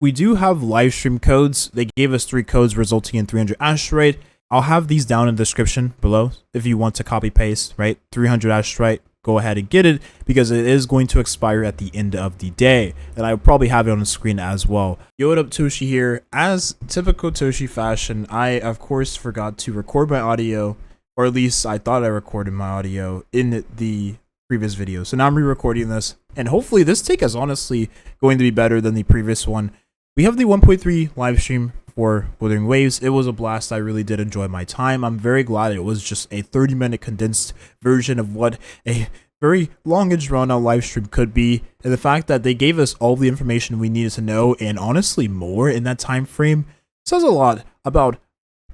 We do have live stream codes. They gave us 3 codes resulting in 300 astrite. I'll have these down in the description below if you want to copy paste, right? 300 astrite. Go ahead and get it because it is going to expire at the end of the day, and I'll probably have it on the screen as well. Yo, what up, Toshi here. As typical Toshi fashion, I of course forgot to record my audio, or at least I thought I recorded my audio in the previous video. So now I'm re-recording this, and hopefully this take is honestly going to be better than the previous one. We have the 1.3 live stream for Wuthering Waves. It was a blast. I really did enjoy my time. I'm very glad it was just a 30-minute condensed version of what a very longish run on live stream could be, and the fact that they gave us all the information we needed to know, and honestly more in that time frame, says a lot about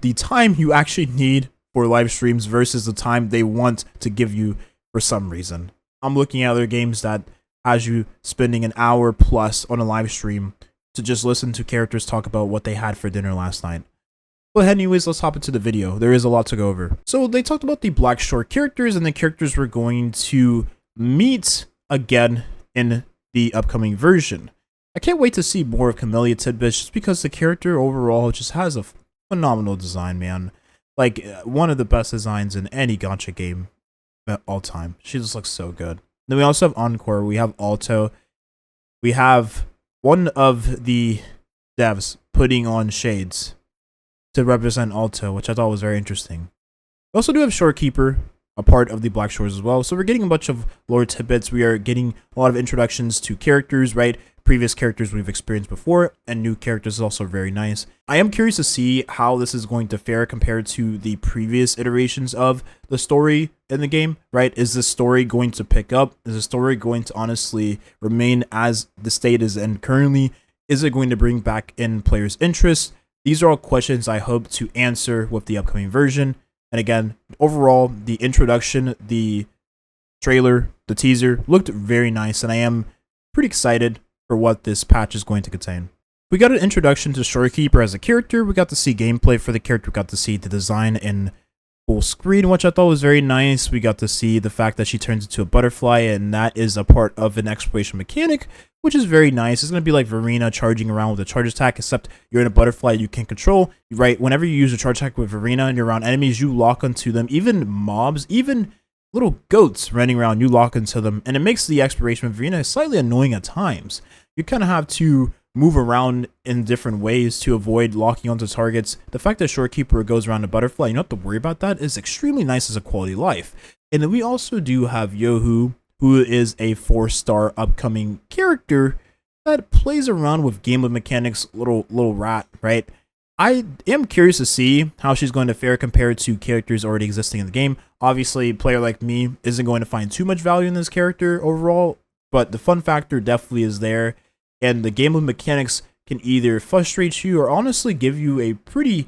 the time you actually need for live streams versus the time they want to give you for some reason. I'm looking at other games that has you spending an hour plus on a live stream to just listen to characters talk about what they had for dinner last night. But anyways, let's hop into the video. There is a lot to go over. So they talked about the Black Shore characters, and the characters we're going to meet again in the upcoming version. I can't wait to see more of Camellia Tidbits just because the character overall just has a phenomenal design, man. Like, one of the best designs in any gacha game at all time. She just looks so good. Then we also have Encore. We have Alto. We have one of the devs putting on shades to represent Alto, which I thought was very interesting. We also do have Shorekeeper, a part of the Black Shores as well. So we're getting a bunch of lore tidbits. We are getting a lot of introductions to characters, right? Previous characters we've experienced before, and new characters is also very nice. I am curious to see how this is going to fare compared to the previous iterations of the story in the game, right? Is the story going to pick up? Is the story going to honestly remain as the state is in currently? Is it going to bring back in players' interest? These are all questions I hope to answer with the upcoming version. And again, overall, the introduction, the trailer, the teaser looked very nice, and I am pretty excited for what this patch is going to contain. We got an introduction to Shorekeeper as a character. We got to see gameplay for the character. We got to see the design in full screen, which I thought was very nice. We got to see the fact that she turns into a butterfly, and that is a part of an exploration mechanic, which is very nice. It's going to be like Verena charging around with a charge attack, except you're in a butterfly you can control, right? Whenever you use a charge attack with Verena and you're around enemies, you lock onto them. Even mobs, even little goats running around, you lock into them, and it makes the exploration with Verena slightly annoying at times. You kind of have to move around in different ways to avoid locking onto targets. The fact that Shorekeeper goes around a butterfly, you don't have to worry about that, is extremely nice as a quality of life. And then we also do have Youhu, who is a 4-star upcoming character that plays around with game of mechanics, little rat, right? I am curious to see how she's going to fare compared to characters already existing in the game. Obviously, a player like me isn't going to find too much value in this character overall, but the fun factor definitely is there, and the game of mechanics can either frustrate you or honestly give you a pretty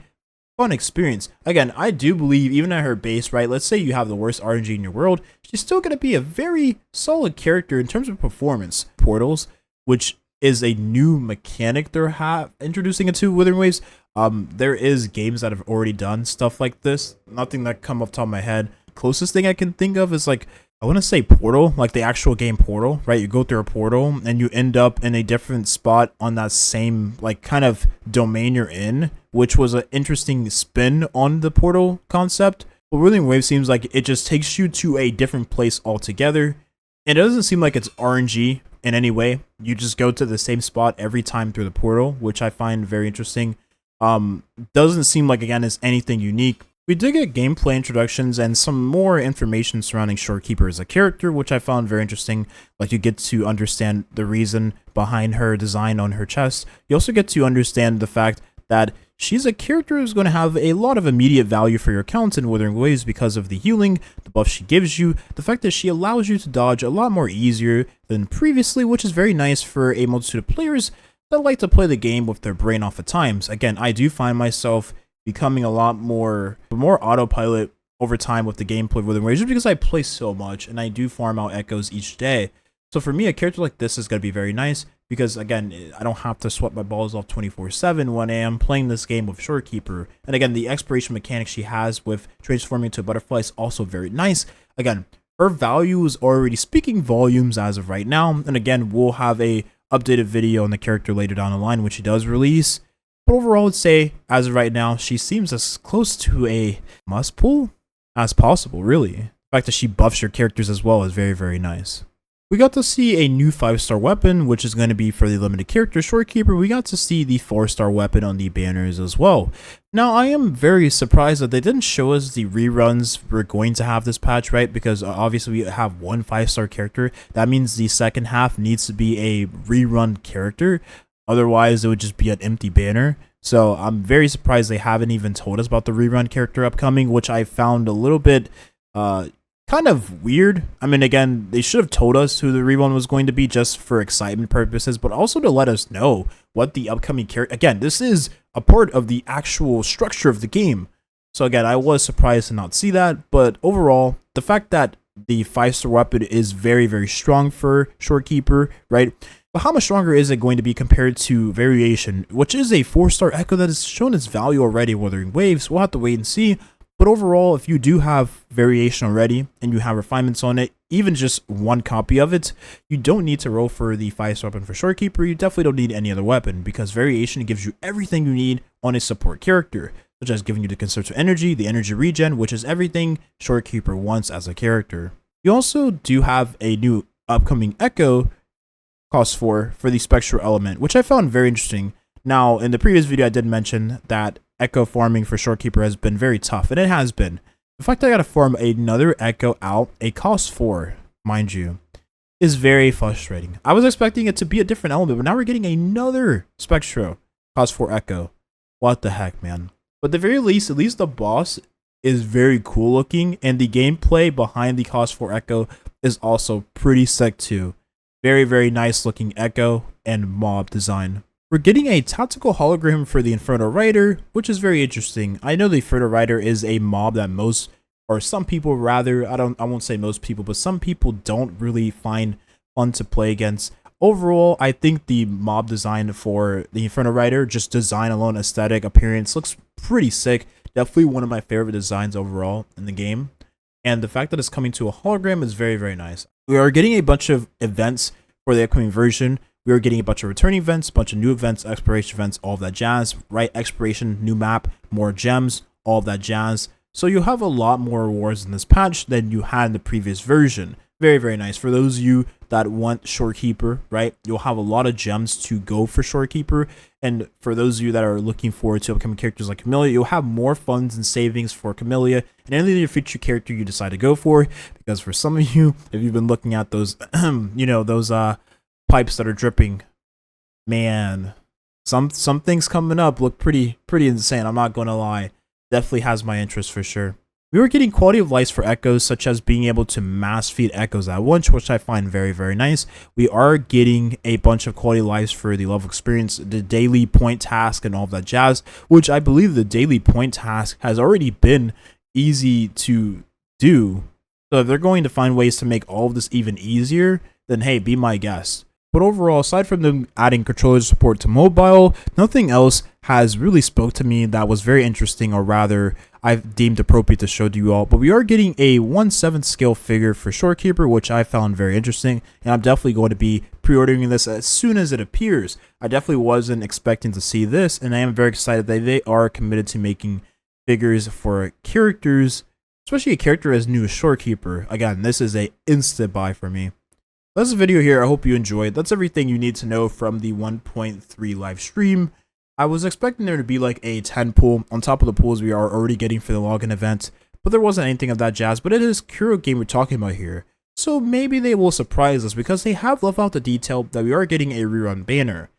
fun experience. Again, I do believe even at her base, right, let's say you have the worst RNG in your world, she's still going to be a very solid character in terms of performance. Portals, which is a new mechanic they're introducing into Wuthering Waves. There is games that have already done stuff like this. Nothing that come off the top of my head. Closest thing I can think of is like, I want to say Portal, like the actual game Portal, right? You go through a portal and you end up in a different spot on that same like kind of domain you're in, which was an interesting spin on the Portal concept. But Wuthering Waves seems like it just takes you to a different place altogether. And it doesn't seem like it's RNG in any way. You just go to the same spot every time through the portal, which I find very interesting. Doesn't seem like, again, it's anything unique. We did get gameplay introductions and some more information surrounding Shorekeeper as a character, which I found very interesting. Like, you get to understand the reason behind her design on her chest. You also get to understand the fact that she's a character who's going to have a lot of immediate value for your account in Wuthering Waves because of the healing, the buff she gives you, the fact that she allows you to dodge a lot more easier than previously, which is very nice for a multitude of players that like to play the game with their brain off at times. Again, I do find myself becoming a lot more autopilot over time with the gameplay of Wuthering Waves just because I play so much and I do farm out echoes each day. So for me, a character like this is going to be very nice because, again, I don't have to sweat my balls off 24/7 when I am playing this game with Shorekeeper. And again, the exploration mechanic she has with transforming into a butterfly is also very nice. Again, her value is already speaking volumes as of right now. And again, we'll have a updated video on the character later down the line when she does release. But overall, I'd say, as of right now, she seems as close to a must pull as possible, really. The fact that she buffs your characters as well is very, very nice. We got to see a new 5-star weapon, which is going to be for the limited character Shorekeeper. We got to see the 4-star weapon on the banners as well. Now, I am very surprised that they didn't show us the reruns we're going to have this patch, right? Because obviously we have one 5-star character. That means the second half needs to be a rerun character. Otherwise, it would just be an empty banner. So I'm very surprised they haven't even told us about the rerun character upcoming, which I found a little bit kind of weird. I mean, again, they should have told us who the rerun was going to be just for excitement purposes, but also to let us know what the upcoming character. Again, this is a part of the actual structure of the game. So again, I was surprised to not see that, but overall, the fact that the 5-star weapon is very, very strong for Shorekeeper, right? But how much stronger is it going to be compared to Variation, which is a 4-star Echo that has shown its value already Wuthering Waves? We'll have to wait and see. But overall, if you do have Variation already and you have refinements on it, even just one copy of it, you don't need to roll for the 5-star weapon for Shorekeeper. You definitely don't need any other weapon because Variation gives you everything you need on a support character, such as giving you the conservative energy, the energy regen, which is everything Shorekeeper wants as a character. You also do have a new upcoming Echo cost for the spectro element, which I found very interesting. Now, in the previous video, I did mention that Echo farming for Shorekeeper has been very tough, and it has been. The fact that I gotta farm another Echo out, a cost 4, mind you, is very frustrating. I was expecting it to be a different element, but now we're getting another spectro cost 4 Echo. What the heck, man? But at the very least, at least the boss is very cool looking, and the gameplay behind the cost 4 Echo is also pretty sick too. Very, very nice looking Echo and mob design. We're getting a tactical hologram for the Inferno Rider, which is very interesting. I know the Inferno Rider is a mob that most, or some people rather, I won't say most people, but some people don't really find fun to play against. Overall, I think the mob design for the Inferno Rider, just design alone, aesthetic, appearance, looks pretty sick. Definitely one of my favorite designs overall in the game. And the fact that it's coming to a hologram is very, very nice. We are getting a bunch of events for the upcoming version. We are getting a bunch of returning events, a bunch of new events, exploration events, all of that jazz, right? Exploration, new map, more gems, all of that jazz. So you'll have a lot more rewards in this patch than you had in the previous version. Very, very nice. For those of you that want Shorekeeper, right? You'll have a lot of gems to go for Shorekeeper. And for those of you that are looking forward to upcoming characters like Camellia, you'll have more funds and savings for Camellia and any other future character you decide to go for. Because for some of you, if you've been looking at those, you know, those pipes that are dripping, man, some things coming up look pretty insane. I'm not gonna lie. Definitely has my interest for sure. We were getting quality of life for echoes, such as being able to mass feed echoes at once, which I find very, very nice. We are getting a bunch of quality of lives for the level experience, the daily point task, and all of that jazz, which I believe the daily point task has already been easy to do. So if they're going to find ways to make all of this even easier, then hey, be my guest. But overall, aside from them adding controller support to mobile, nothing else has really spoke to me that was very interesting, or rather, I've deemed appropriate to show to you all. But we are getting a 1/7 scale figure for Shorekeeper, which I found very interesting, and I'm definitely going to be pre-ordering this as soon as it appears. I definitely wasn't expecting to see this, and I am very excited that they are committed to making figures for characters, especially a character as new as Shorekeeper. Again, this is a instant buy for me. That's the video here. I hope you enjoyed. That's everything you need to know from the 1.3 live stream. I was expecting there to be like a 10 pool on top of the pools we are already getting for the login event, but there wasn't anything of that jazz. But it is Kuro game we're talking about here, so maybe they will surprise us because they have left out the detail that we are getting a rerun banner.